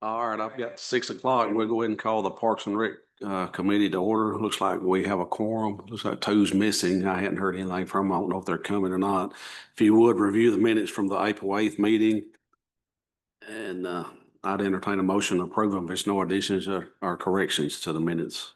All right, I've got 6 o'clock. We'll go ahead and call the Parks and Rec committee to order. Looks like we have a quorum. Looks like two's missing. I hadn't heard anything from them. I don't know if they're coming or not. If you would review the minutes from the April 8th meeting. And I'd entertain a motion to approve them if there's no additions or corrections to the minutes.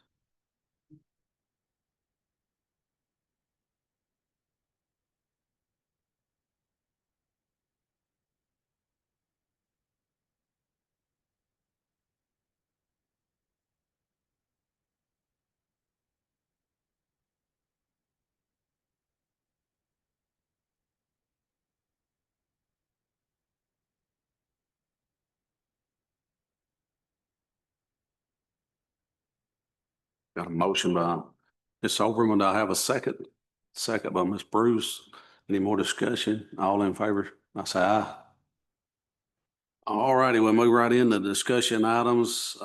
Got a motion by Ms. Overman. Do I have a second? Second by Ms. Bruce. Any more discussion? All in favor? I say aye. All righty, we'll move right into discussion items.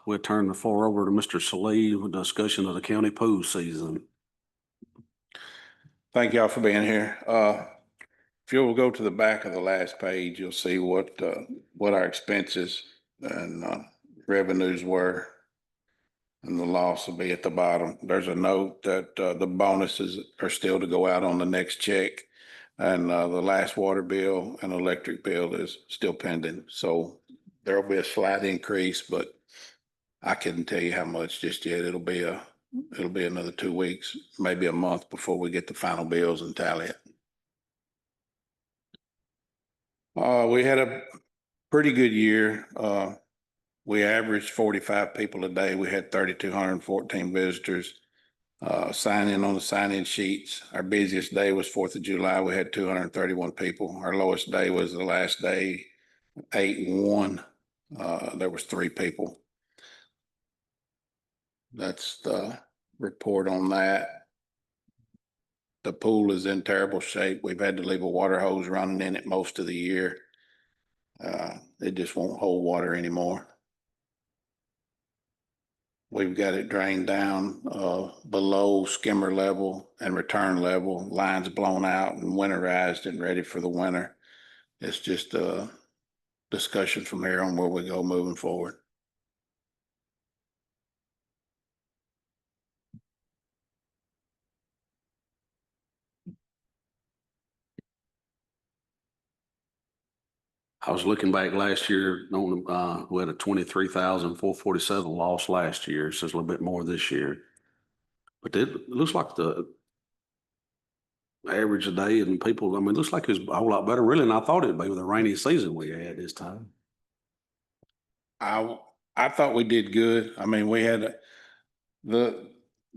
We'll turn the floor over to Mr. Salih with discussion of the county pool season. Thank y'all for being here. If you'll go to the back of the last page, you'll see what our expenses and revenues were. And the loss will be at the bottom. There's a note that the bonuses are still to go out on the next check. And the last water bill and electric bill is still pending. So there'll be a slight increase, but I couldn't tell you how much just yet. It'll be another 2 weeks, maybe a month before we get the final bills and tally it. We had a pretty good year. We averaged 45 people a day. We had 3,214 visitors sign in on the sign-in sheets. Our busiest day was 4th of July. We had 231 people. Our lowest day was the last day, 8/1. There was 3 people. That's the report on that. The pool is in terrible shape. We've had to leave a water hose running in it most of the year. It just won't hold water anymore. We've got it drained down below skimmer level and return level, lines blown out and winterized and ready for the winter. It's just a discussion from here on where we go moving forward. I was looking back last year on we had a 23,447 loss last year, so it's a little bit more this year. But it looks like the average a day and people, I mean, it looks like it's a whole lot better really than I thought it'd be with the rainy season we had this time. I thought we did good. I mean, we had the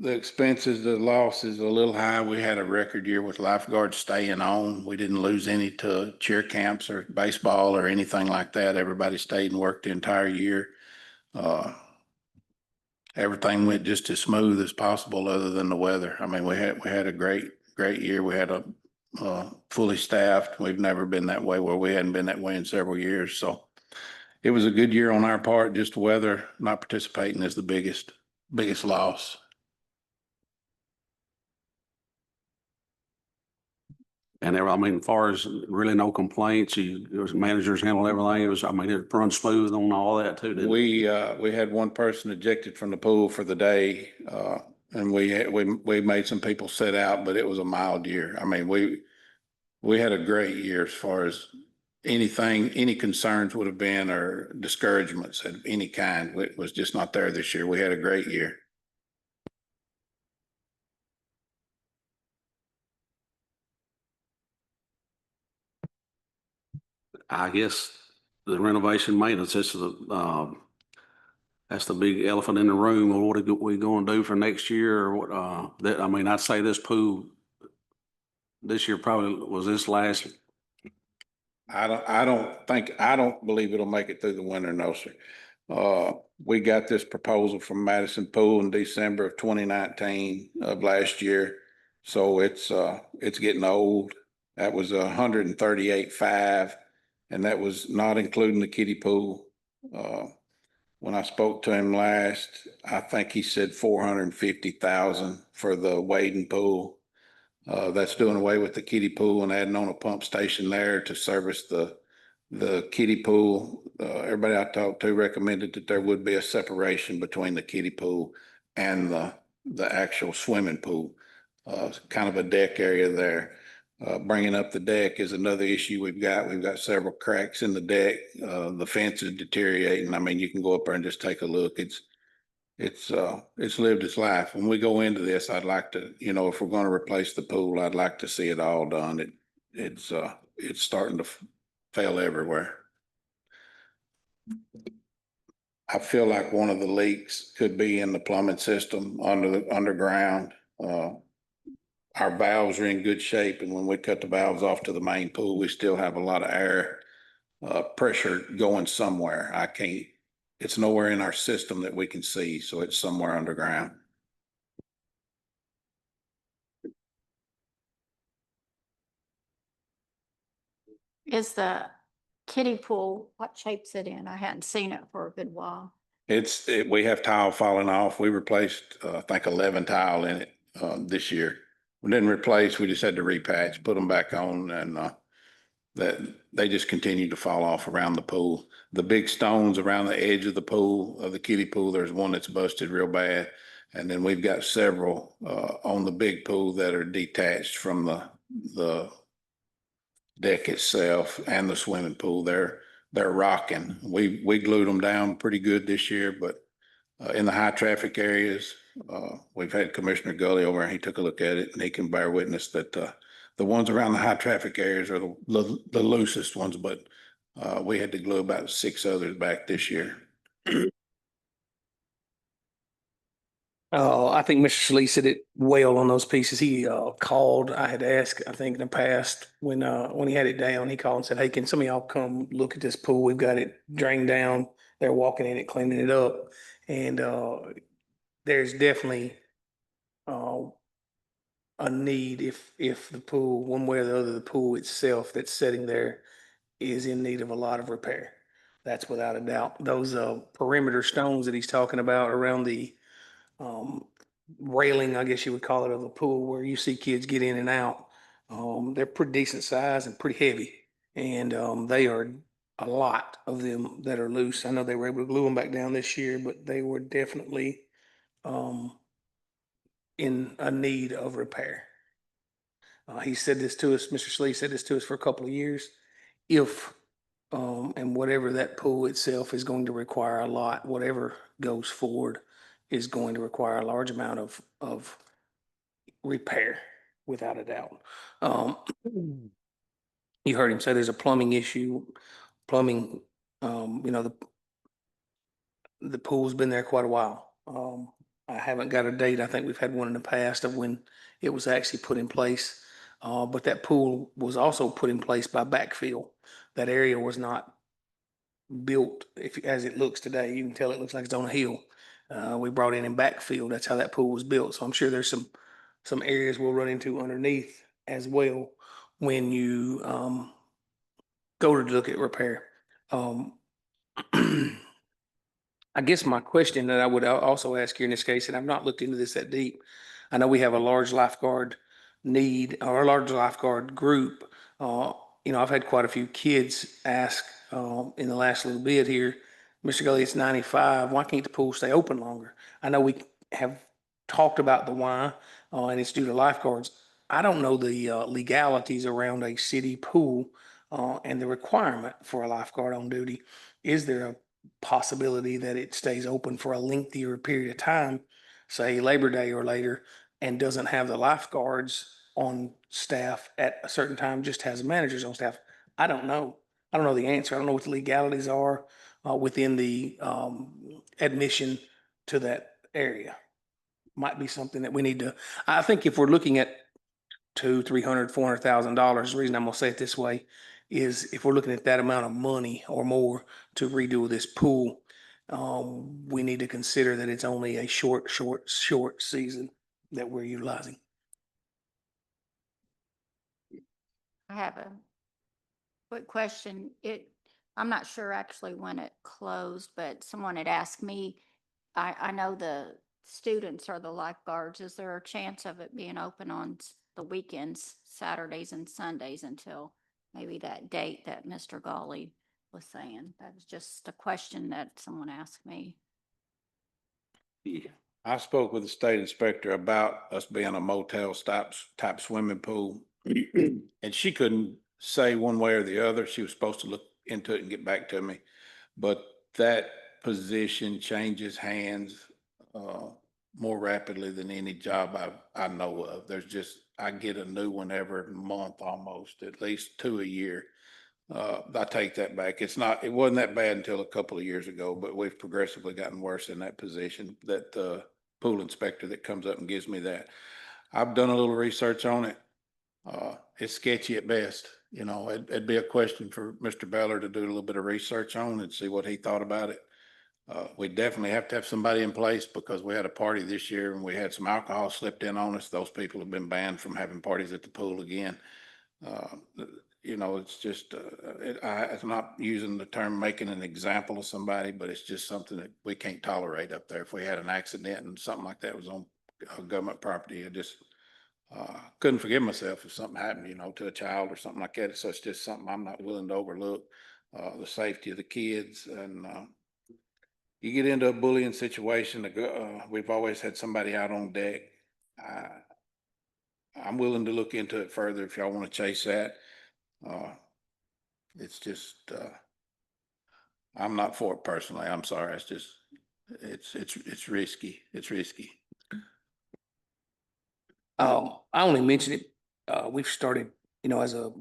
expenses, the losses a little high. We had a record year with lifeguards staying on. We didn't lose any to cheer camps or baseball or anything like that. Everybody stayed and worked the entire year. Everything went just as smooth as possible other than the weather. I mean, we had a great year. We had a fully staffed. We've never been that way where we hadn't been that way in several years. So it was a good year on our part. Just weather not participating is the biggest loss. And I mean, as far as really no complaints, managers handled everything. It run smooth on all that too. Didn't we had one person ejected from the pool for the day, and we made some people sit out, but it was a mild year. I mean, we had a great year as far as any concerns would have been or discouragements of any kind. It was just not there this year. We had a great year. I guess the renovation maintenance, that's the big elephant in the room. Or what are we going to do for next year? Or what? I mean, I'd say this pool this year probably was this last. I don't believe it'll make it through the winter. No, sir. We got this proposal from Madison Pool in December of 2019 of last year. So it's getting old. That was 138.5, and that was not including the kiddie pool. When I spoke to him last, I think he said 450,000 for the wading pool. That's doing away with the kiddie pool and adding on a pump station there to service the The kiddie pool, everybody I talked to recommended that there would be a separation between the kiddie pool and the actual swimming pool. Kind of a deck area there. Bringing up the deck is another issue we've got. We've got several cracks in the deck. The fence is deteriorating. I mean, you can go up there and just take a look. It's lived its life. When we go into this, I'd like to, you know, if we're going to replace the pool, I'd like to see it all done. It's starting to fail everywhere. I feel like one of the leaks could be in the plumbing system under the underground. Our valves are in good shape, and when we cut the valves off to the main pool, we still have a lot of air pressure going somewhere. It's nowhere in our system that we can see, so it's somewhere underground. Is the kiddie pool, what shape's it in? I hadn't seen it for a good while. We have tile falling off. We replaced, I think 11 tile in it, this year. We didn't replace, we just had to repatch, put them back on, and, that they just continue to fall off around the pool. The big stones around the edge of the pool, of the kiddie pool, there's one that's busted real bad. And then we've got several, on the big pool that are detached from the deck itself and the swimming pool. They're rocking. We glued them down pretty good this year, but in the high traffic areas, we've had Commissioner Gully over and he took a look at it and he can bear witness that the ones around the high traffic areas are the loosest ones, but we had to glue about 6 others back this year. I think Mr. Slee said it well on those pieces. He called. I had asked, I think in the past when he had it down, he called and said, "Hey, can some of y'all come look at this pool? We've got it drained down. They're walking in it, cleaning it up." And there's definitely a need if the pool, one way or the other, the pool itself that's sitting there is in need of a lot of repair. That's without a doubt. Those perimeter stones that he's talking about around the railing, I guess you would call it, of the pool where you see kids get in and out. They're pretty decent size and pretty heavy. And they are a lot of them that are loose. I know they were able to glue them back down this year, but they were definitely in a need of repair. He said this to us, Mr. Slee said this to us for a couple of years. If and whatever that pool itself is going to require a lot, whatever goes forward is going to require a large amount of repair, without a doubt. You heard him say there's a plumbing issue. Plumbing, you know, the pool's been there quite a while. I haven't got a date. I think we've had one in the past of when it was actually put in place. But that pool was also put in place by backfill. That area was not built as it looks today. You can tell it looks like it's on a hill. We brought in backfill. That's how that pool was built. So I'm sure there's some areas we'll run into underneath as well when you go to look at repair. I guess my question that I would also ask you in this case, and I've not looked into this that deep. I know we have a large lifeguard need or a large lifeguard group. You know, I've had quite a few kids ask in the last little bit here, Mr. Gully, it's 95. Why can't the pool stay open longer? I know we have talked about the why, and it's due to lifeguards. I don't know the legalities around a city pool and the requirement for a lifeguard on duty. Is there a possibility that it stays open for a lengthier period of time, say Labor Day or later, and doesn't have the lifeguards on staff at a certain time, just has managers on staff? I don't know. I don't know the answer. I don't know what the legalities are within the admission to that area. Might be something that we need to, I think if we're looking at $200,000, $300,000, $400,000, the reason I'm gonna say it this way is if we're looking at that amount of money or more to redo this pool, we need to consider that it's only a short season that we're utilizing. I have a quick question. I'm not sure actually when it closed, but someone had asked me, I know the students are the lifeguards. Is there a chance of it being open on the weekends, Saturdays and Sundays until maybe that date that Mr. Gawley was saying. That was just a question that someone asked me. Yeah. I spoke with the state inspector about us being a motel type swimming pool. And she couldn't say one way or the other. She was supposed to look into it and get back to me. But that position changes hands more rapidly than any job I know of. I get a new one every month almost, at least 2 a year. I take that back. It wasn't that bad until a couple of years ago, but we've progressively gotten worse in that position, that pool inspector that comes up and gives me that. I've done a little research on it. It's sketchy at best. You know, it'd be a question for Mr. Beller to do a little bit of research on and see what he thought about it. We definitely have to have somebody in place because we had a party this year and we had some alcohol slipped in on us. Those people have been banned from having parties at the pool again. You know, it's just, it's not using the term making an example of somebody, but it's just something that we can't tolerate up there. If we had an accident and something like that was on government property, I just couldn't forgive myself if something happened, you know, to a child or something like that. So it's just something I'm not willing to overlook, the safety of the kids. And you get into a bullying situation, we've always had somebody out on deck. I'm willing to look into it further if y'all want to chase that. It's just, I'm not for it personally. I'm sorry. It's just, it's risky. It's risky. I only mentioned it, we've started, you know, as a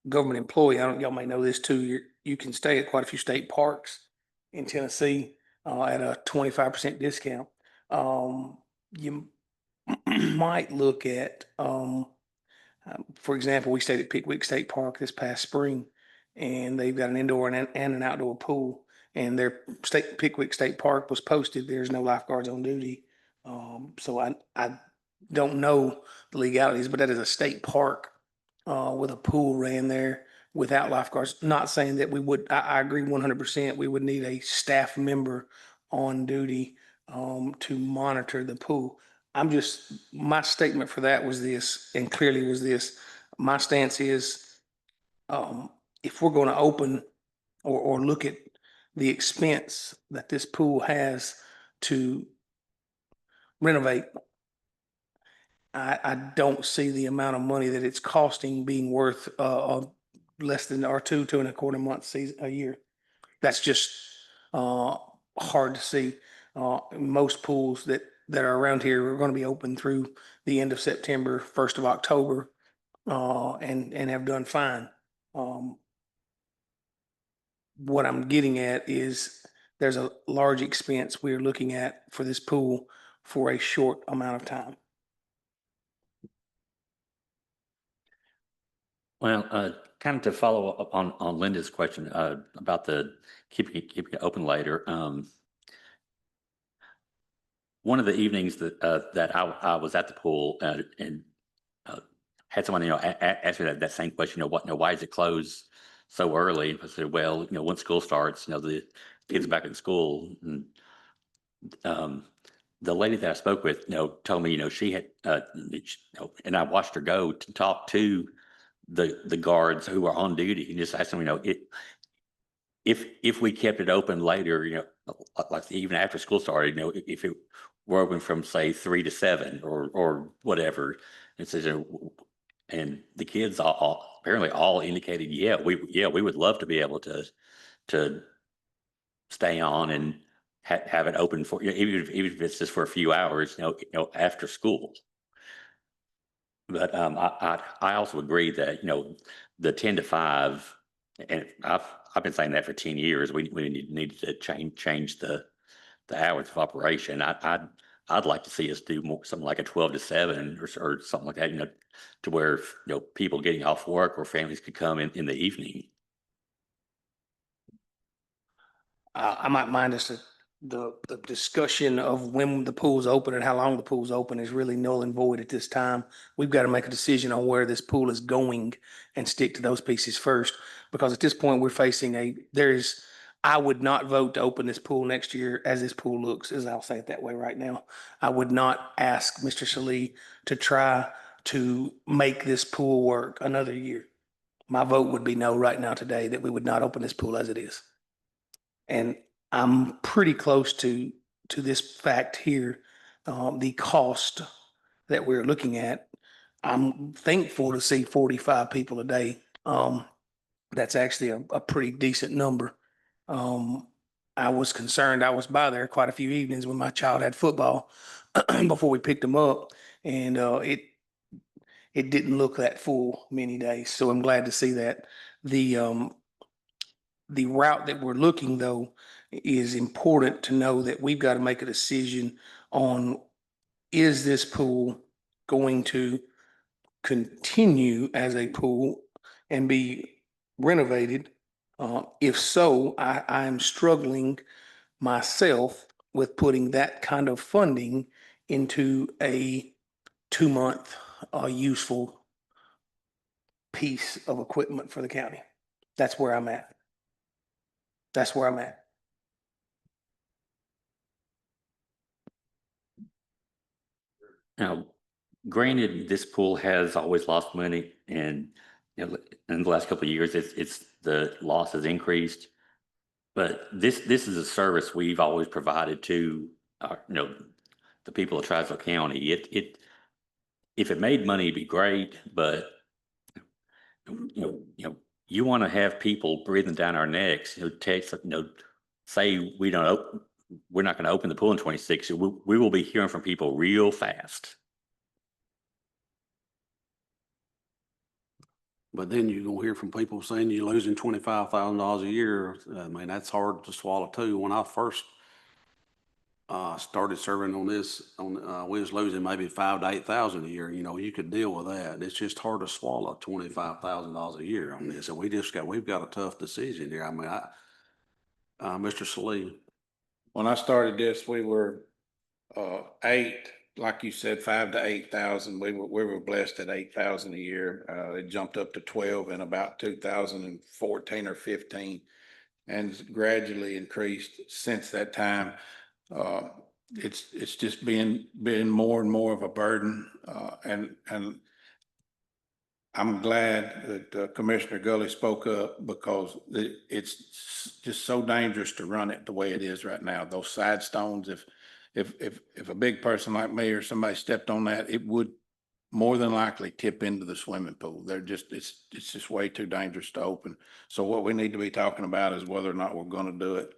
government employee, y'all may know this too, you can stay at quite a few state parks in Tennessee, at a 25% discount. You might look at, for example, we stayed at Pickwick State Park this past spring, and they've got an indoor and an outdoor pool. And their Pickwick State Park was posted, there's no lifeguards on duty. So I don't know the legalities, but that is a state park with a pool ran there without lifeguards. Not saying that we would, I agree 100%. We would need a staff member on duty to monitor the pool. My statement for that was this, and clearly was this, my stance is if we're going to open or look at the expense that this pool has to renovate, I don't see the amount of money that it's costing being worth less than or 2.25 months a year. That's just hard to see. Most pools that are around here are going to be open through the end of September, 1st of October, and have done fine. What I'm getting at is there's a large expense we're looking at for this pool for a short amount of time. Well, kind of to follow up on Linda's question about the keeping it open later. One of the evenings that I was at the pool and had someone ask me that same question. Why is it closed so early? I said, well, once school starts, the kids are back in school. And the lady that I spoke with, told me, she had, and I watched her go to talk to the guards who were on duty and just asked them, if we kept it open later, like even after school started, if it were open from say 3 to 7 or whatever, and says, and the kids apparently all indicated, we would love to be able to stay on and have it open for even if it's just for a few hours, after school. But I also agree that the 10 to 5, and I've been saying that for 10 years. We need to change the hours of operation. I'd like to see us do something like a 12 to 7 or something like that. To where people getting off work or families could come in the evening. I might mind us the discussion of when the pool's open and how long the pool's open is really null and void at this time. We've got to make a decision on where this pool is going and stick to those pieces first, because at this point we're facing I would not vote to open this pool next year as this pool looks, as I'll say it that way right now. I would not ask Mr. Salee to try to make this pool work another year. My vote would be no right now today, that we would not open this pool as it is. And I'm pretty close to this fact here, the cost that we're looking at. I'm thankful to see 45 people a day. That's actually a pretty decent number. I was concerned. I was by there quite a few evenings when my child had football before we picked him up, and it didn't look that full many days. So I'm glad to see that. The route that we're looking though is important to know that we've got to make a decision on, is this pool going to continue as a pool and be renovated? If so, I am struggling myself with putting that kind of funding into a 2-month useful piece of equipment for the county. That's where I'm at. That's where I'm at. Now, granted, this pool has always lost money, and you know, in the last couple of years, it's the loss has increased. But this is a service we've always provided to our, the people of Tazewell County. If it made money, it'd be great, but you want to have people breathing down our necks. Say we're not going to open the pool in 26. We will be hearing from people real fast. But then you're gonna hear from people saying you're losing $25,000 a year. I mean, that's hard to swallow too. When I first started serving on this, we was losing maybe 5 to 8,000 a year. You could deal with that. It's just hard to swallow $25,000 a year on this. And we've got a tough decision here. I mean, Mr. Salee. When I started this, we were eight, like you said, 5 to 8,000. We were blessed at 8,000 a year. It jumped up to 12 in about 2014 or 15, and gradually increased since that time. It's just been more and more of a burden, and I'm glad that Commissioner Gully spoke up, because it's just so dangerous to run it the way it is right now. Those side stones, if a big person like me or somebody stepped on that, it would more than likely tip into the swimming pool. It's just way too dangerous to open. So what we need to be talking about is whether or not we're going to do it.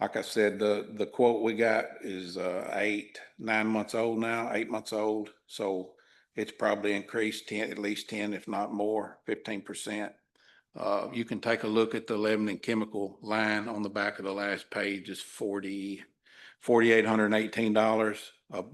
Like I said, the quote we got is 9 months old now, 8 months old. So it's probably increased at least 10, if not more, 15%. You can take a look at the Lebanon Chemical line on the back of the last page. Is $4,818. A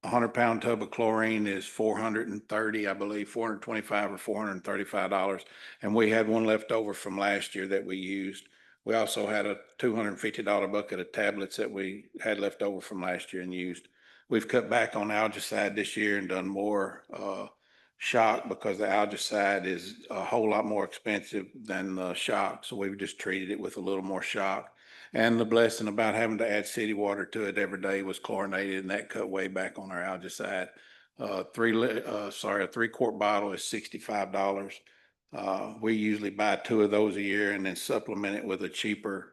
100-pound tub of chlorine is $430, I believe, $425 or $435. And we had one left over from last year that we used. We also had a $250 bucket of tablets that we had left over from last year and used. We've cut back on algicide this year and done more shock, because the algicide is a whole lot more expensive than the shock. So we've just treated it with a little more shock. And the blessing about having to add city water to it every day was chlorinated, and that cut way back on our algicide. A 3-quart bottle is $65. We usually buy 2 of those a year and then supplement it with a cheaper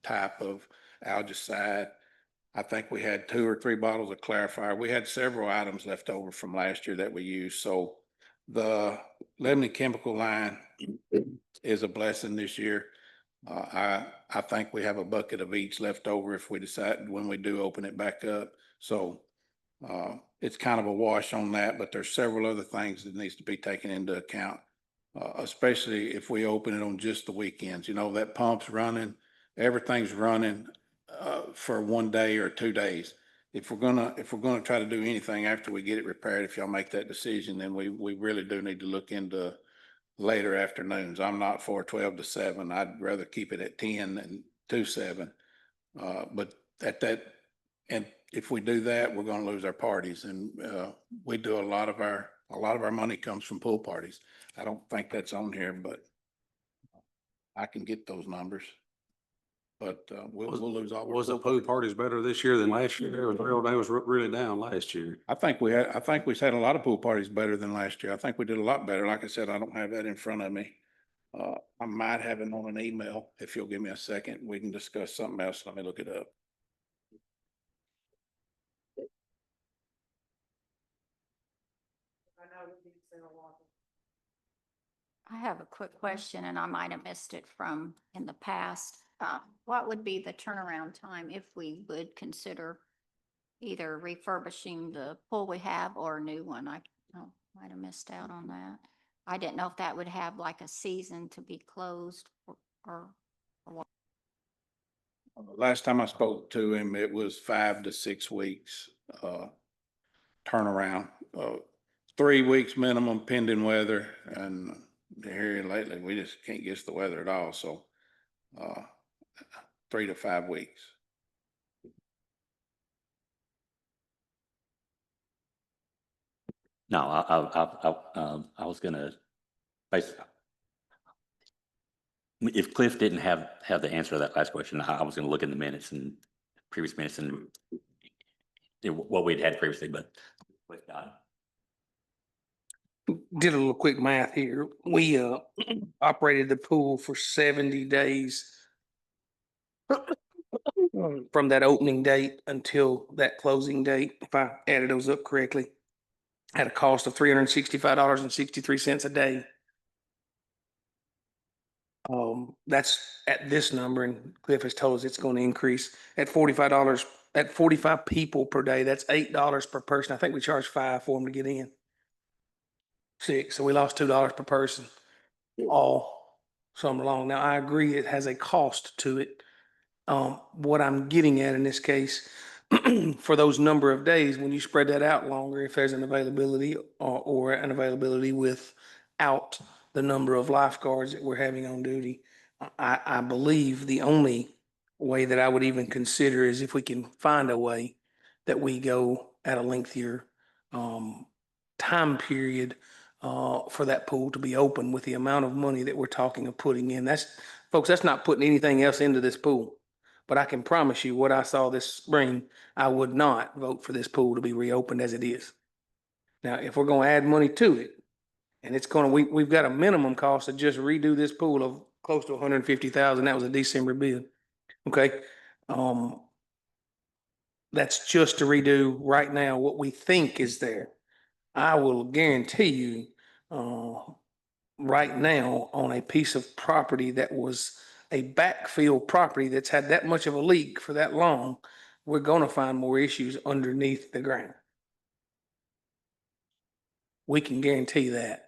type of algicide. I think we had 2 or 3 bottles of clarifier. We had several items left over from last year that we used. So the Lebanon Chemical line is a blessing this year. I think we have a bucket of each left over if we decide when we do open it back up. So it's kind of a wash on that, but there's several other things that needs to be taken into account, especially if we open it on just the weekends. That pump's running, everything's running for 1 day or 2 days. If we're gonna try to do anything after we get it repaired, if y'all make that decision, then we really do need to look into later afternoons. I'm not for 12 to 7. I'd rather keep it at 10 than 2 7. But and if we do that, we're going to lose our parties. And we do a lot of our money comes from pool parties. I don't think that's on here, but I can get those numbers. But we'll lose all. Was the pool parties better this year than last year? Memorial Day was really down last year. I think we've had a lot of pool parties better than last year. I think we did a lot better. Like I said, I don't have that in front of me. I might have it on an email. If you'll give me a second, we can discuss something else. Let me look it up. I have a quick question and I might have missed it from in the past. What would be the turnaround time if we would consider either refurbishing the pool we have or a new one? I might have missed out on that. I didn't know if that would have like a season to be closed or Last time I spoke to him, it was 5 to 6 weeks, turnaround. 3 weeks minimum pending weather, and here lately, we just can't guess the weather at all, so, 3 to 5 weeks. No, I was gonna, basically, if Cliff didn't have the answer to that last question, I was gonna look in the minutes and previous minutes and what we'd had previously, but Cliff got Did a little quick math here. We operated the pool for 70 days from that opening date until that closing date, if I added those up correctly, at a cost of $365.63 a day. That's at this number, and Cliff has told us it's going to increase at $45, at 45 people per day. That's $8 per person. I think we charge $5 for them to get in. 6, so we lost $2 per person all summer long. Now, I agree it has a cost to it. What I'm getting at in this case, for those number of days, when you spread that out longer, if there's an availability or an availability without the number of lifeguards that we're having on duty, I believe the only way that I would even consider is if we can find a way that we go at a lengthier time period for that pool to be open with the amount of money that we're talking of putting in. Folks, that's not putting anything else into this pool. But I can promise you what I saw this spring, I would not vote for this pool to be reopened as it is. Now, if we're gonna add money to it, and it's gonna, we've got a minimum cost to just redo this pool of close to 150,000. That was a December bid. Okay. That's just to redo right now what we think is there. I will guarantee you, right now on a piece of property that was a backfill property that's had that much of a leak for that long, we're gonna find more issues underneath the ground. We can guarantee that.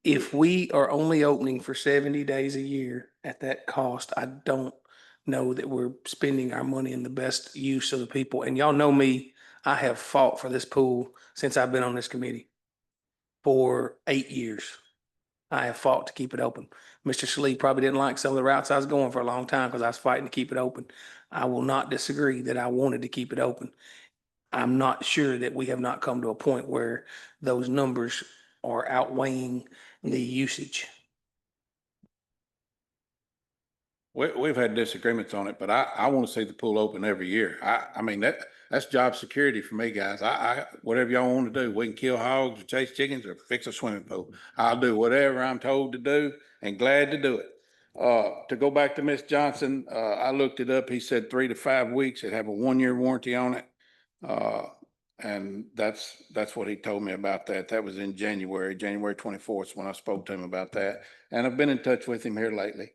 If we are only opening for 70 days a year at that cost, I don't know that we're spending our money in the best use of the people. And y'all know me, I have fought for this pool since I've been on this committee for 8 years. I have fought to keep it open. Mr. Shalee probably didn't like some of the routes I was going for a long time because I was fighting to keep it open. I will not disagree that I wanted to keep it open. I'm not sure that we have not come to a point where those numbers are outweighing the usage. We've had disagreements on it, but I want to see the pool open every year. I mean, that's job security for me, guys. Whatever y'all want to do, we can kill hogs or chase chickens or fix a swimming pool. I'll do whatever I'm told to do and glad to do it. To go back to Miss Johnson, I looked it up. He said 3 to 5 weeks. It have a 1-year warranty on it. And that's what he told me about that. That was in January 24th when I spoke to him about that. And I've been in touch with him here lately.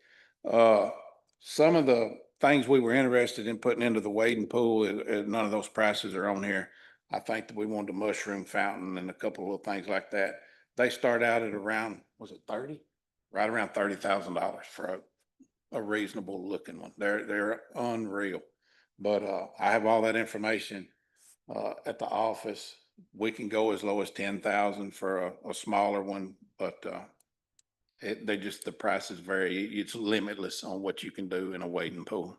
Some of the things we were interested in putting into the wading pool, none of those prices are on here. I think that we wanted a mushroom fountain and a couple of little things like that. They start out at around, was it 30? Right around $30,000 for a reasonable looking one. They're unreal. But I have all that information at the office. We can go as low as 10,000 for a smaller one, but the prices vary. It's limitless on what you can do in a wading pool.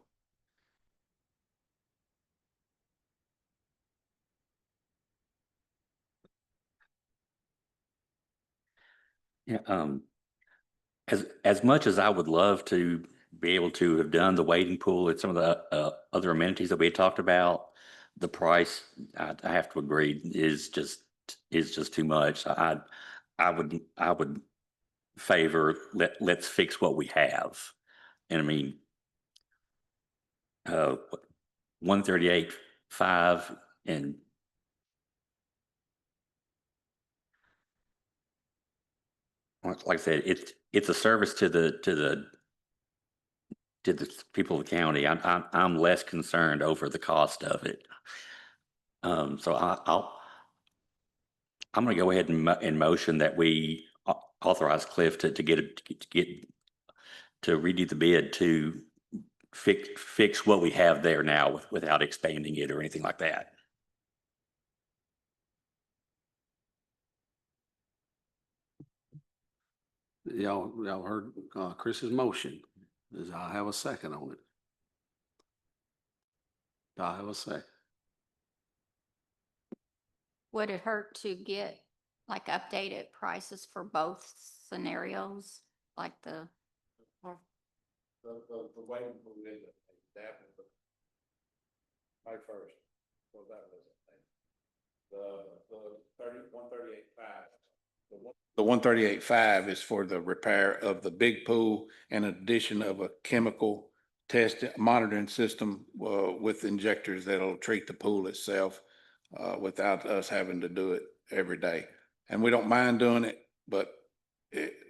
Yeah, as much as I would love to be able to have done the wading pool and some of the other amenities that we had talked about, the price, I have to agree, is just too much. I would favor, let's fix what we have. And I mean, 138.5 and like I said, it's a service to the people of the county. I'm less concerned over the cost of it. So I'm going to go ahead and motion that we authorize Cliff to redo the bid to fix what we have there now without expanding it or anything like that. Y'all heard Chris's motion. Does I have a second on it? Do I have a second? Would it hurt to get like updated prices for both scenarios, like the, The way we did it, that was May first, what that was, the 138.5. The 138.5 is for the repair of the big pool and addition of a chemical test monitoring system, with injectors that'll treat the pool itself, without us having to do it every day. And we don't mind doing it, but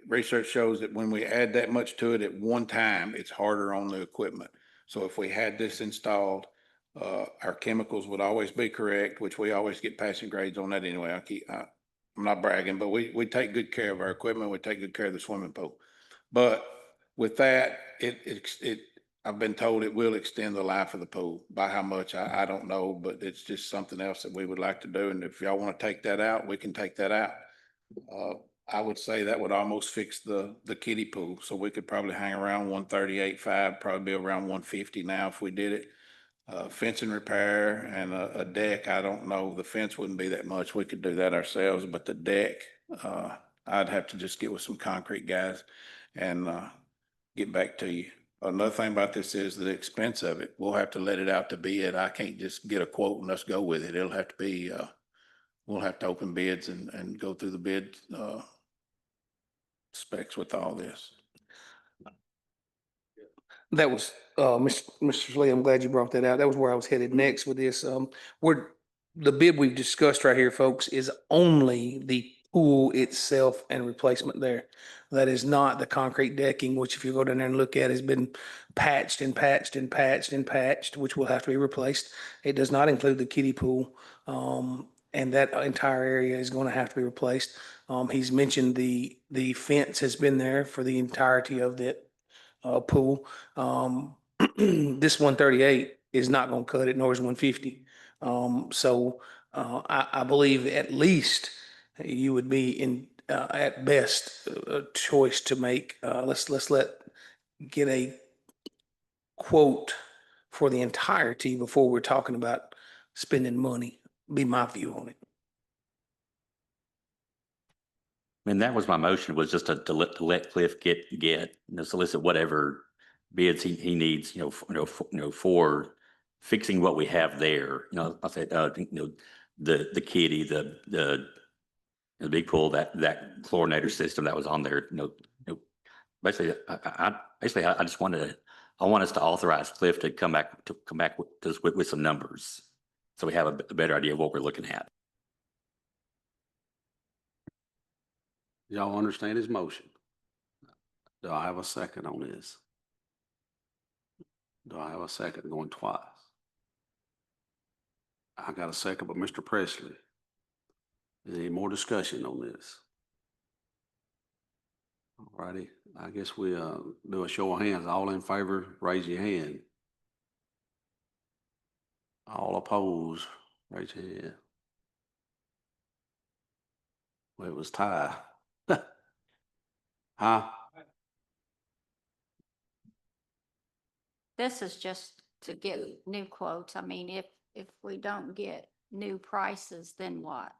research shows that when we add that much to it at one time, it's harder on the equipment. So if we had this installed, our chemicals would always be correct, which we always get passing grades on that anyway. I'm not bragging, but we take good care of our equipment. We take good care of the swimming pool. But with that, I've been told it will extend the life of the pool. By how much, I don't know, but it's just something else that we would like to do. And if y'all want to take that out, we can take that out. I would say that would almost fix the kiddie pool. So we could probably hang around 138.5, probably be around 150 now if we did it. Fencing repair and a deck, I don't know, the fence wouldn't be that much. We could do that ourselves, but the deck, I'd have to just get with some concrete guys and, get back to you. Another thing about this is the expense of it. We'll have to let it out to bid. I can't just get a quote and let's go with it. It'll have to be, we'll have to open bids and go through the bid, specs with all this. That was, Mr. Lee, I'm glad you brought that out. That was where I was headed next with this. The bid we've discussed right here, folks, is only the pool itself and replacement there. That is not the concrete decking, which if you go down there and look at, has been patched and patched and patched and patched, which will have to be replaced. It does not include the kiddie pool. And that entire area is going to have to be replaced. He's mentioned the fence has been there for the entirety of the pool. This 138 is not going to cut it, nor is 150. I believe at least you would be in, at best, a choice to make. Let's get a quote for the entirety before we're talking about spending money. Be my view on it. And that was my motion, was just to let Cliff solicit whatever bids he needs, for fixing what we have there. I said, the kiddie, the big pool, that chlorinator system that was on there, basically, I just I want us to authorize Cliff to come back with some numbers. So we have a better idea of what we're looking at. Y'all understand his motion? Do I have a second on this? Do I have a second going twice? I got a second, but Mr. Presley, is there any more discussion on this? All righty, I guess we do a show of hands. All in favor, raise your hand. All opposed, raise your hand. Well, it was tie. Huh? this is just to get new quotes. I mean, if we don't get new prices, then what?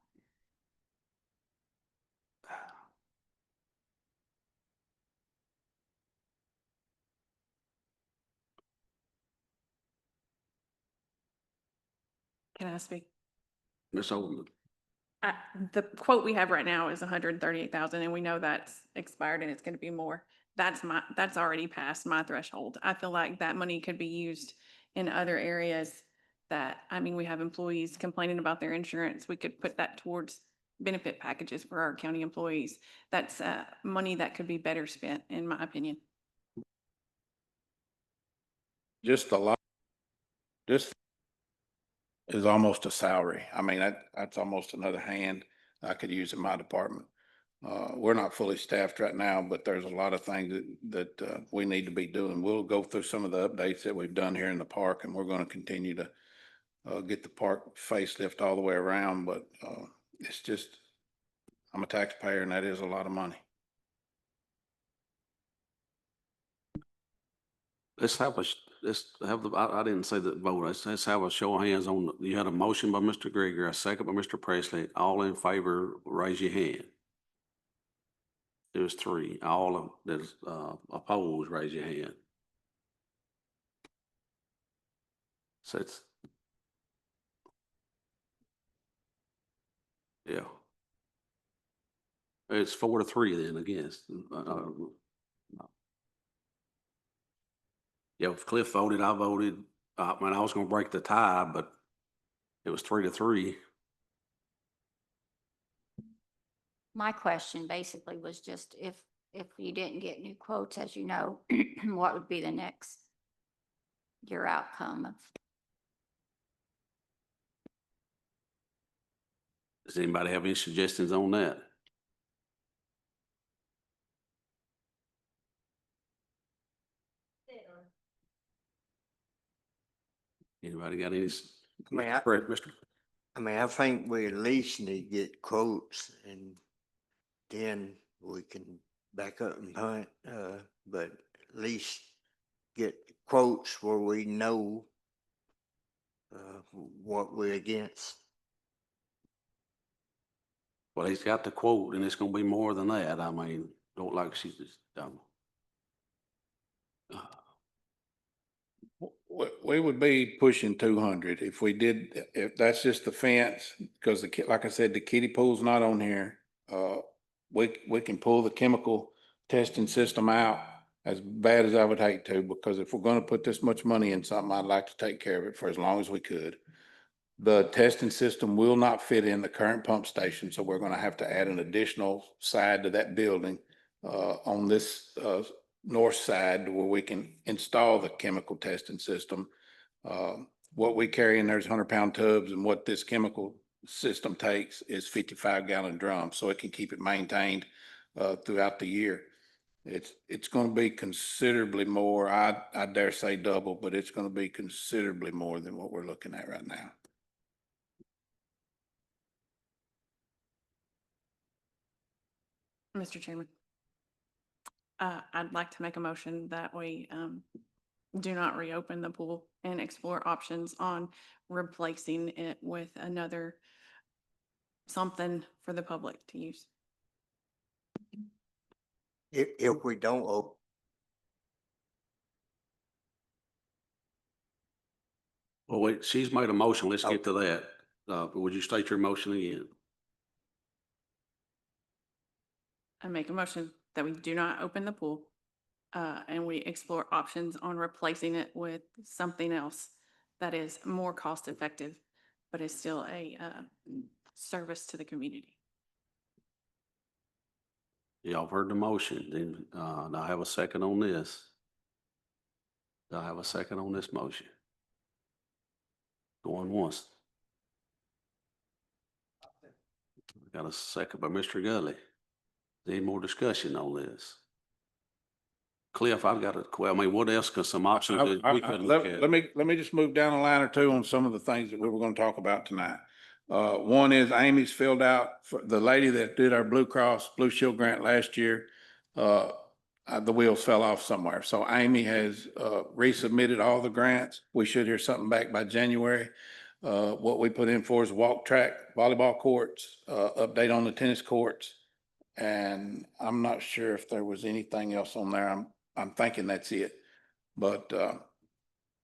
Can I speak? Ms. Oldham. The quote we have right now is 138,000, and we know that's expired and it's gonna be more. That's already past my threshold. I feel like that money could be used in other areas that, I mean, we have employees complaining about their insurance. We could put that towards benefit packages for our county employees. That's, money that could be better spent, in my opinion. Just a lot, this is almost a salary. I mean, that's almost another hand I could use in my department. We're not fully staffed right now, but there's a lot of things that we need to be doing. We'll go through some of the updates that we've done here in the park, and we're going to continue to get the park facelift all the way around, but it's just, I'm a taxpayer and that is a lot of money. Let's have I didn't say the vote. Let's have a show of hands on, you had a motion by Mr. Grigor, a second by Mr. Presley. All in favor, raise your hand. There's three. All of, there's, opposed, raise your hand. So it's, yeah. It's 4-3 then against. Yeah, if Cliff voted, I voted. I mean, I was gonna break the tie, but it was 3-3. My question basically was just if you didn't get new quotes, as you know, what would be the next, your outcome of? Does anybody have any suggestions on that? Anybody got any? Correct, Mr. I think we at least need to get quotes and then we can back up and punt, but at least get quotes where we know what we're against. Well, he's got the quote and it's gonna be more than that. I mean, don't like she's just, We would be pushing 200 if we did, if that's just the fence, because like I said, the kiddie pool's not on here. We can pull the chemical testing system out, as bad as I would hate to, because if we're gonna put this much money in something, I'd like to take care of it for as long as we could. The testing system will not fit in the current pump station, so we're gonna have to add an additional side to that building on this north side where we can install the chemical testing system. What we carry in there's 100-pound tubs, and what this chemical system takes is 55-gallon drums, so it can keep it maintained throughout the year. It's going to be considerably more. I dare say double, but it's going to be considerably more than what we're looking at right now. Mr. Chairman. I'd like to make a motion that we do not reopen the pool and explore options on replacing it with another something for the public to use. If we don't open, well, wait, she's made a motion. Let's get to that. Would you state your motion again? I make a motion that we do not open the pool, and we explore options on replacing it with something else that is more cost effective, but is still a, service to the community. Y'all heard the motion. Then, do I have a second on this? Do I have a second on this motion? Going once. Got a second by Mr. Gully. Any more discussion on this? Cliff, I've got I mean, what else could some options that we could look at? Let me just move down a line or two on some of the things that we were going to talk about tonight. One is Amy's filled out for the lady that did our Blue Cross Blue Shield grant last year. The wheels fell off somewhere. So Amy has resubmitted all the grants. We should hear something back by January. What we put in for is walk track, volleyball courts, update on the tennis courts. And I'm not sure if there was anything else on there. I'm thinking that's it. But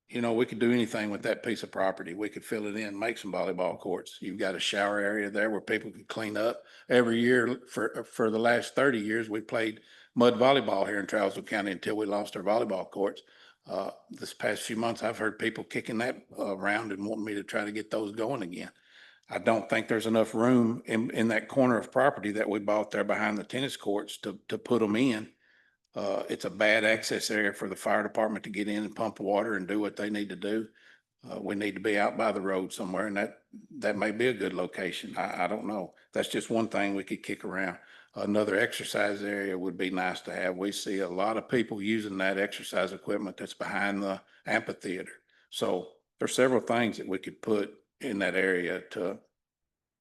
You know, we could do anything with that piece of property. We could fill it in, make some volleyball courts. You've got a shower area there where people can clean up. Every year for the last 30 years, we played mud volleyball here in Charleston County until we lost our volleyball courts. This past few months, I've heard people kicking that around and wanting me to try to get those going again. I don't think there's enough room in that corner of property that we bought there behind the tennis courts to put them in. It's a bad access area for the fire department to get in and pump water and do what they need to do. We need to be out by the road somewhere, and that may be a good location. I don't know. That's just one thing we could kick around. Another exercise area would be nice to have. We see a lot of people using that exercise equipment that's behind the amphitheater. So there's several things that we could put in that area to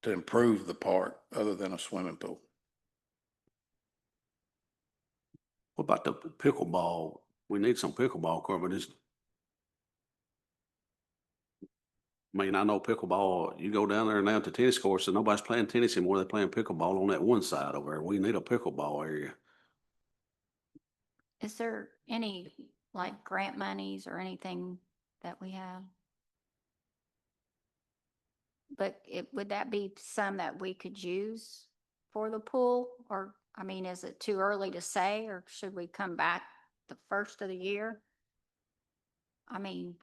improve the park other than a swimming pool. What about the pickleball? We need some pickleball court, but I mean, I know pickleball, you go down there now to tennis courts and nobody's playing tennis anymore. They're playing pickleball on that one side over there. We need a pickleball area. Is there any like grant monies or anything that we have? But would that be some that we could use for the pool? Or, I mean, is it too early to say, or should we come back the first of the year? I mean,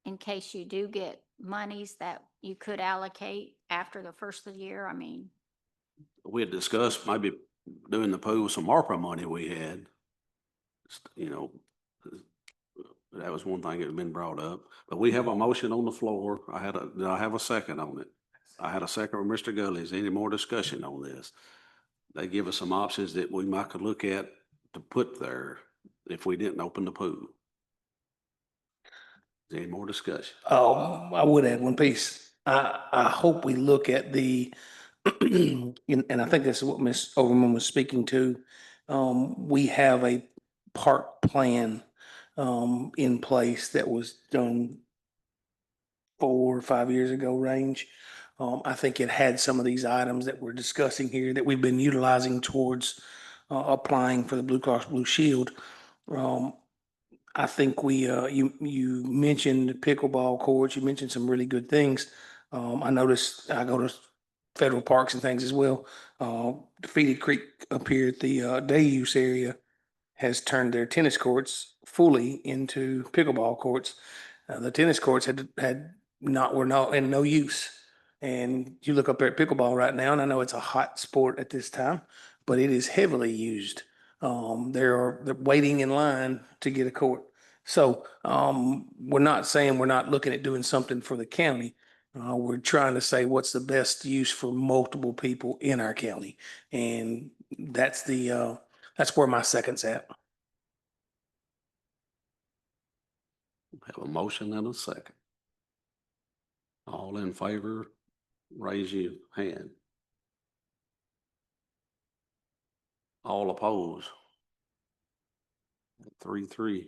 in case you do get monies that you could allocate after the first of the year, I mean, We had discussed maybe doing the pool with some ARPA money we had. You know, that was one thing that had been brought up, but we have a motion on the floor. Did I have a second on it? I had a second with Mr. Gully. Is there any more discussion on this? They give us some options that we might could look at to put there if we didn't open the pool. Is there any more discussion? I would add one piece. I hope we look at the, and I think that's what Ms. Overman was speaking to. We have a park plan, in place that was done 4 or 5 years ago range. I think it had some of these items that we're discussing here that we've been utilizing towards, applying for the Blue Cross Blue Shield. I think you mentioned pickleball courts, you mentioned some really good things. I noticed, I go to federal parks and things as well. Defeated Creek up here at the, day use area has turned their tennis courts fully into pickleball courts. The tennis courts were not in no use. And you look up there at pickleball right now, and I know it's a hot sport at this time, but it is heavily used. They're waiting in line to get a court. So, we're not saying we're not looking at doing something for the county. We're trying to say what's the best use for multiple people in our county. And that's that's where my second's at. Have a motion and a second. All in favor, raise your hand. All opposed? 3-3.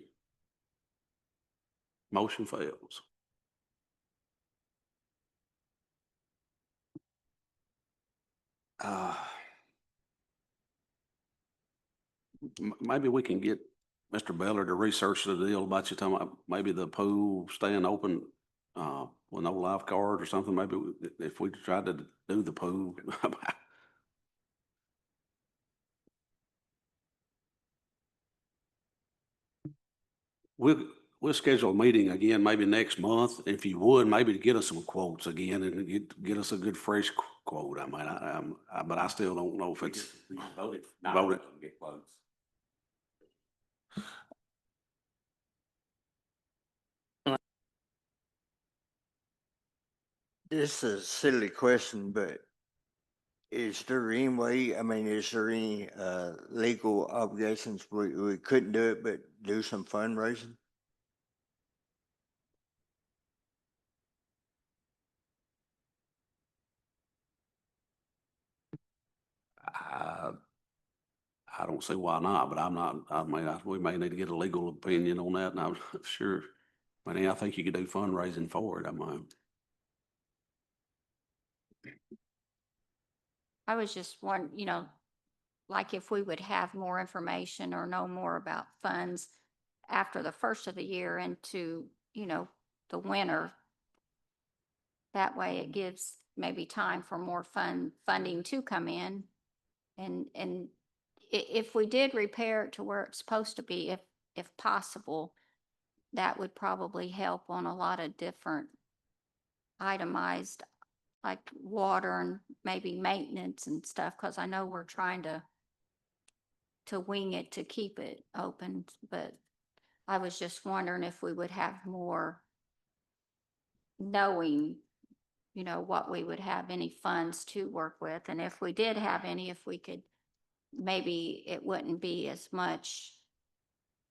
Motion fails. Maybe we can get Mr. Beller to research the deal about you talking about maybe the pool staying open with no lifeguard or something. Maybe if we tried to do the pool. We'll schedule a meeting again, maybe next month, if you would, maybe to get us some quotes again and get us a good fresh quote. I mean, but I still don't know if it's Voted. Voted. Get quotes. This is a silly question, but is there any way, I mean, is there any legal obligations we couldn't do it, but do some fundraising? I don't see why not, but I mean, we may need to get a legal opinion on that, and I'm not sure. I mean, I think you could do fundraising for it. I mean, I was just wondering, like if we would have more information or know more about funds after the first of the year and to the winter. That way it gives maybe time for more funding to come in. And if we did repair it to where it's supposed to be, if possible, that would probably help on a lot of different itemized, like water and maybe maintenance and stuff, because I know we're trying to wing it to keep it open, but I was just wondering if we would have more knowing, what we would have any funds to work with. And if we did have any, if we could, maybe it wouldn't be as much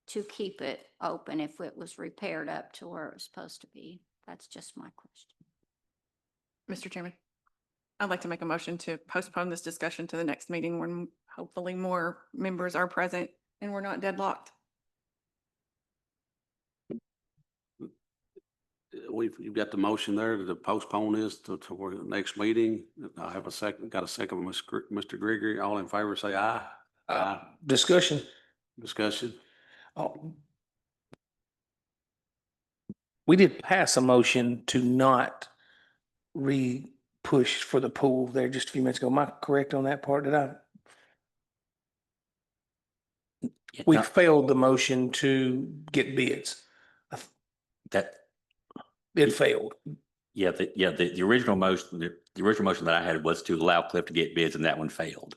to keep it open if it was repaired up to where it was supposed to be. That's just my question. Mr. Chairman, I'd like to make a motion to postpone this discussion to the next meeting when hopefully more members are present and we're not deadlocked. You've got the motion there to postpone this to the next meeting. I have got a second, Mr. Gregory. All in favor, say aye. Aye. Discussion. Discussion. Oh. We did pass a motion to not push for the pool there just a few minutes ago. Am I correct on that part? Yeah, We no, failed the motion to get bids. that, It failed. the original motion, the original motion that I had was to allow Cliff to get bids, and that one failed.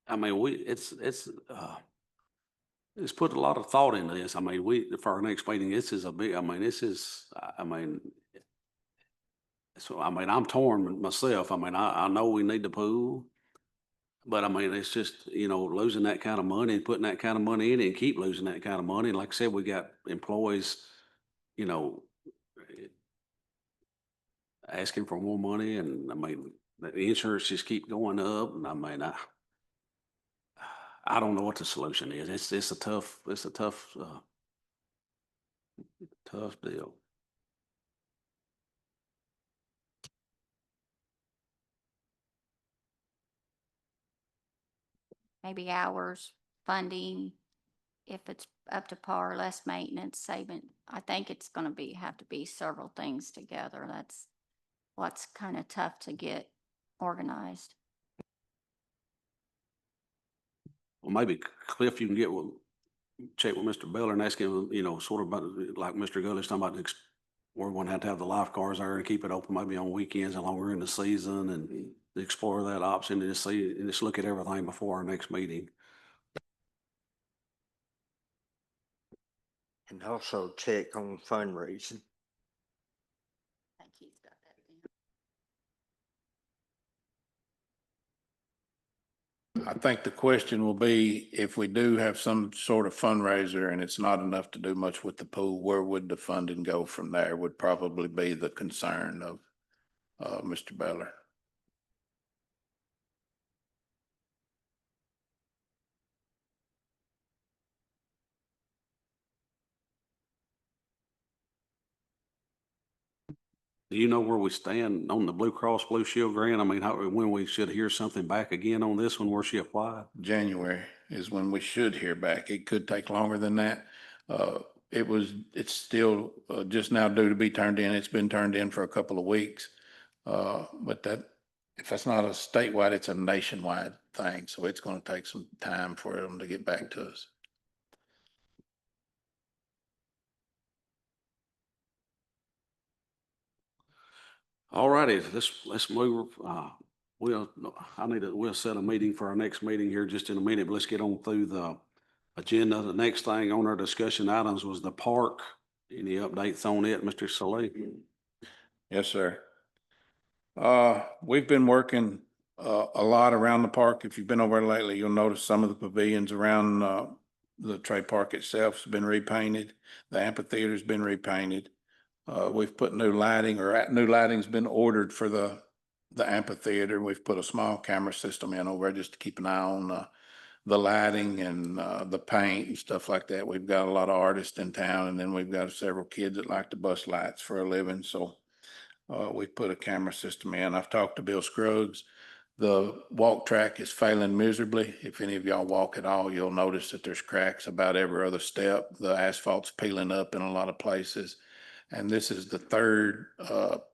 I mean, it's put a lot of thought into this. I mean, for our next meeting, this is a big, so, I mean, I'm torn myself. I mean, I know we need the pool, but I mean, it's just, losing that kind of money and putting that kind of money in it and keep losing that kind of money. Like I said, we got employees, asking for more money, and I mean, the insurance just keep going up, and I mean, I don't know what the solution is. It's a tough deal. Maybe hours, funding, if it's up to par, less maintenance, saving. I think it's going to have to be several things together. That's what's kind of tough to get organized. Well, maybe Cliff, you can check with Mr. Beller and ask him, sort of about, like Mr. Gully's talking about, we're going to have the lifeguards there and keep it open maybe on weekends and longer in the season, and explore that option and just look at everything before our next meeting. And also check on fundraising. I think he's got that down. I think the question will be, if we do have some sort of fundraiser and it's not enough to do much with the pool, where would the funding go from there would probably be the concern of Mr. Beller. Do you know where we stand on the Blue Cross Blue Shield grant? I mean, when we should hear something back again on this one, where she applied? January is when we should hear back. It could take longer than that. It's still just now due to be turned in. It's been turned in for a couple of weeks. But if that's not a statewide, it's a nationwide thing. So it's going to take some time for them to get back to us. All righty, let's move. We'll set a meeting for our next meeting here just in a minute, but let's get on through the agenda. The next thing on our discussion items was the park. Any updates on it, Mr. Saleh? Yes, sir. We've been working a lot around the park. If you've been over there lately, you'll notice some of the pavilions around the Trey Park itself has been repainted. The amphitheater's been repainted. We've put new lighting, or new lighting's been ordered for the amphitheater. We've put a small camera system in over there just to keep an eye on the lighting and, the paint and stuff like that. We've got a lot of artists in town, and then we've got several kids that like to bust lights for a living, so we put a camera system in. I've talked to Bill Scruggs. The walk track is failing miserably. If any of y'all walk at all, you'll notice that there's cracks about every other step. The asphalt's peeling up in a lot of places. And this is the third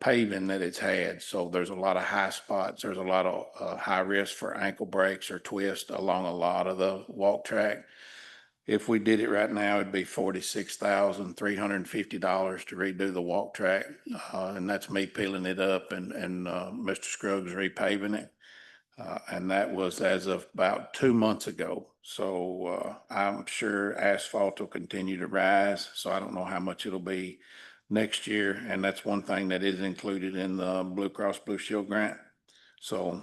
paving that it's had. So there's a lot of high spots. There's a lot of high risk for ankle breaks or twists along a lot of the walk track. If we did it right now, it'd be $46,350 to redo the walk track. And that's me peeling it up and Mr. Scruggs repaving it. And that was as of about 2 months ago. So I'm sure asphalt will continue to rise. So I don't know how much it'll be next year. And that's one thing that is included in the Blue Cross Blue Shield grant. So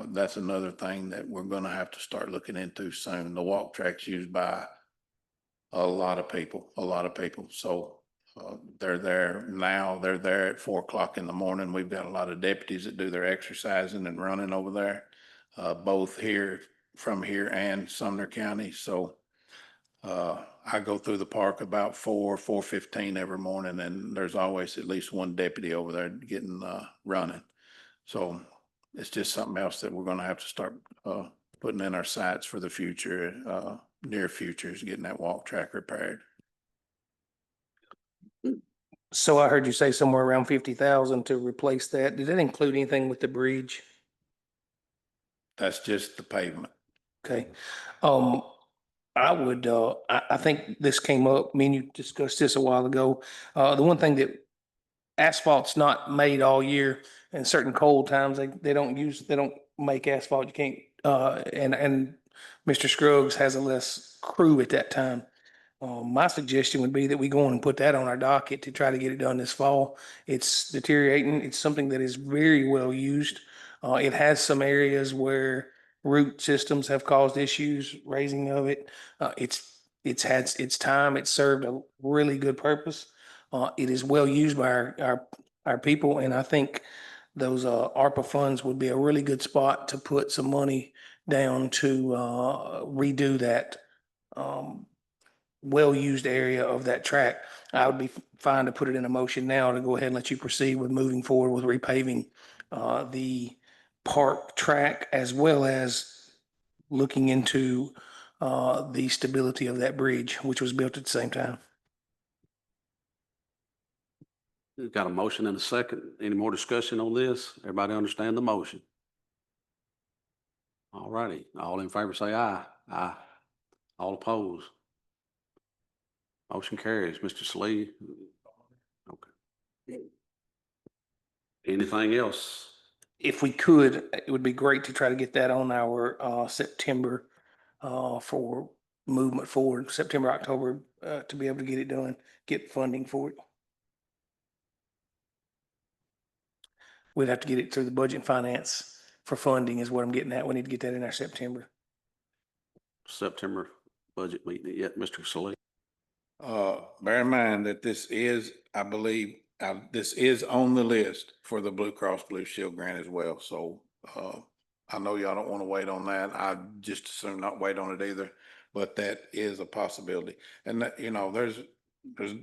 that's another thing that we're gonna have to start looking into soon. The walk track's used by a lot of people, a lot of people. So they're there now. They're there at 4 o'clock in the morning. We've got a lot of deputies that do their exercising and running over there, both here, from here and Sumner County. So I go through the park about 4:15 every morning, and there's always at least one deputy over there getting running. So it's just something else that we're going to have to start putting in our sights for the future, near future, is getting that walk track repaired. So I heard you say somewhere around 50,000 to replace that. Did that include anything with the bridge? That's just the pavement. Okay. I would, I think this came up, me and you discussed this a while ago. The one thing that asphalt's not made all year, and certain cold times, they don't make asphalt. You can't, and Mr. Scruggs has a less crew at that time. My suggestion would be that we go on and put that on our docket to try to get it done this fall. It's deteriorating. It's something that is very well used. It has some areas where root systems have caused issues, raising of it. It's had its time. It's served a really good purpose. It is well used by our people, and I think those ARPA funds would be a really good spot to put some money down to redo that well-used area of that track. I would be fine to put it in a motion now to go ahead and let you proceed with moving forward with repaving the park track, as well as looking into the stability of that bridge, which was built at the same time. We've got a motion and a second. Any more discussion on this? Everybody understand the motion? All righty. All in favor say aye. Aye. All opposed? Motion carries. Mr. Slee? Okay. Anything else? If we could, it would be great to try to get that on our September for movement forward, September, October, to be able to get it done, get funding for it. We'd have to get it through the budget and finance for funding is what I'm getting at. We need to get that in our September. September budget meeting yet, Mr. Slee? Bear in mind that this is, I believe, this is on the list for the Blue Cross Blue Shield grant as well. So I know y'all don't want to wait on that. I just assume not wait on it either, but that is a possibility. And that, there's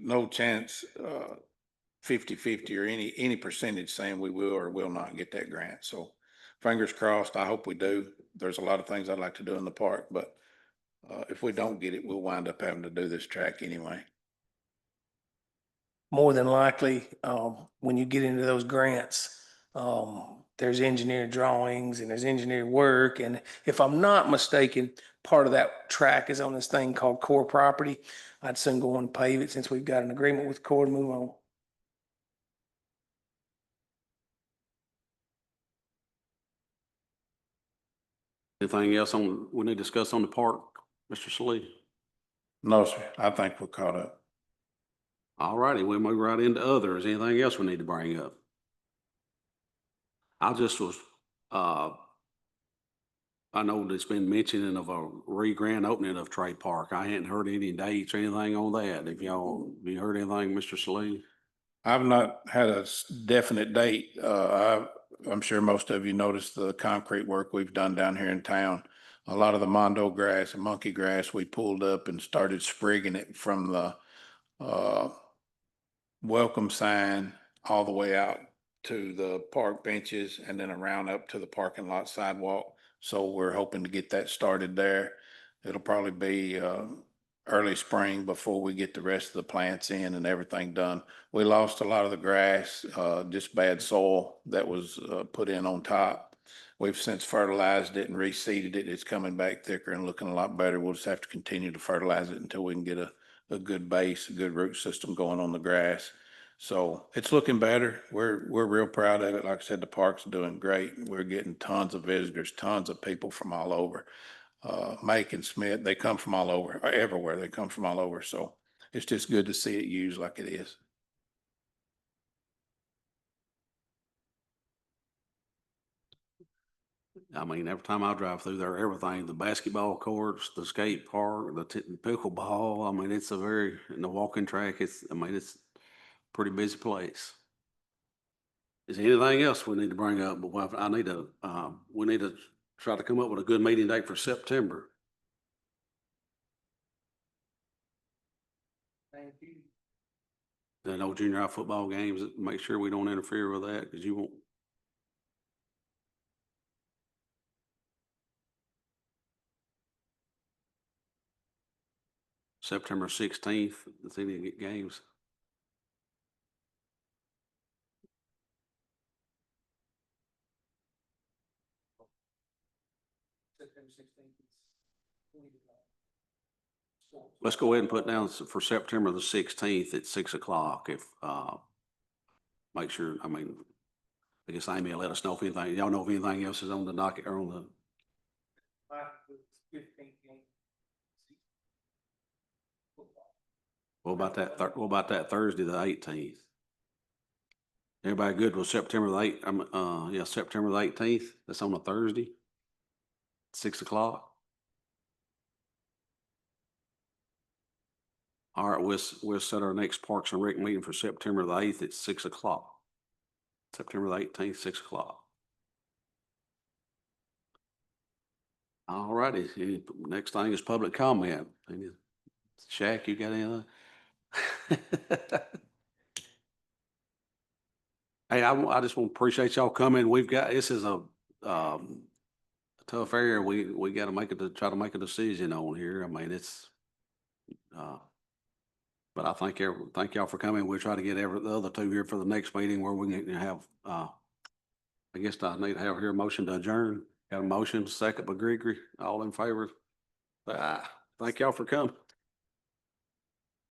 no chance 50-50 or any percentage saying we will or will not get that grant. So fingers crossed. I hope we do. There's a lot of things I'd like to do in the park, but if we don't get it, we'll wind up having to do this track anyway. More than likely, when you get into those grants, there's engineered drawings and there's engineered work. And if I'm not mistaken, part of that track is on this thing called core property. I'd soon go on and pave it since we've got an agreement with core to move on. Anything else we need to discuss on the park, Mr. Slee? No, sir. I think we're caught up. All righty, we'll move right into others. Anything else we need to bring up? I just was, I know there's been mentioning of a re-grand opening of Trade Park. I hadn't heard any dates or anything on that. Have you heard anything, Mr. Slee? I've not had a definite date. I'm sure most of you noticed the concrete work we've done down here in town. A lot of the mondo grass and monkey grass, we pulled up and started sprigging it from the welcome sign all the way out to the park benches and then around up to the parking lot sidewalk. So we're hoping to get that started there. It'll probably be early spring before we get the rest of the plants in and everything done. We lost a lot of the grass, just bad soil that was put in on top. We've since fertilized it and reseeded it. It's coming back thicker and looking a lot better. We'll just have to continue to fertilize it until we can get a good base, a good root system going on the grass. So it's looking better. We're real proud of it. Like I said, the park's doing great. We're getting tons of visitors, tons of people from all over. Macon, Smith, they come from all over, everywhere. They come from all over. So it's just good to see it used like it is. I mean, every time I drive through there, everything, the basketball courts, the skate park, the pickleball, I mean, it's a very, and the walking track, I mean, it's a pretty busy place. Is there anything else we need to bring up? But we need to try to come up with a good meeting date for September. Thank you. The no junior high football games, make sure we don't interfere with that, because you won't. September 16th, it's any games. Let's go ahead and put down for September the 16th at 6 o'clock. If, make sure, I mean, I guess Amy will let us know if anything, y'all know if anything else is on the docket or on the. What about that Thursday, the 18th? Everybody good with September the 8th? September the 18th. That's on a Thursday. 6 o'clock. All right, we'll set our next Parks and Rec meeting for September the 8th at 6 o'clock. September the 18th, 6 o'clock. All righty. Next thing is public comment. Shaq, you got anything? Hey, I just want to appreciate y'all coming. This is a tough area. We got to try to make a decision on here. I mean, it's, but I thank y'all for coming. We'll try to get the other two here for the next meeting where we can have, I guess I need to have here a motion to adjourn. Got a motion, second by Gregory. All in favor? Thank y'all for coming.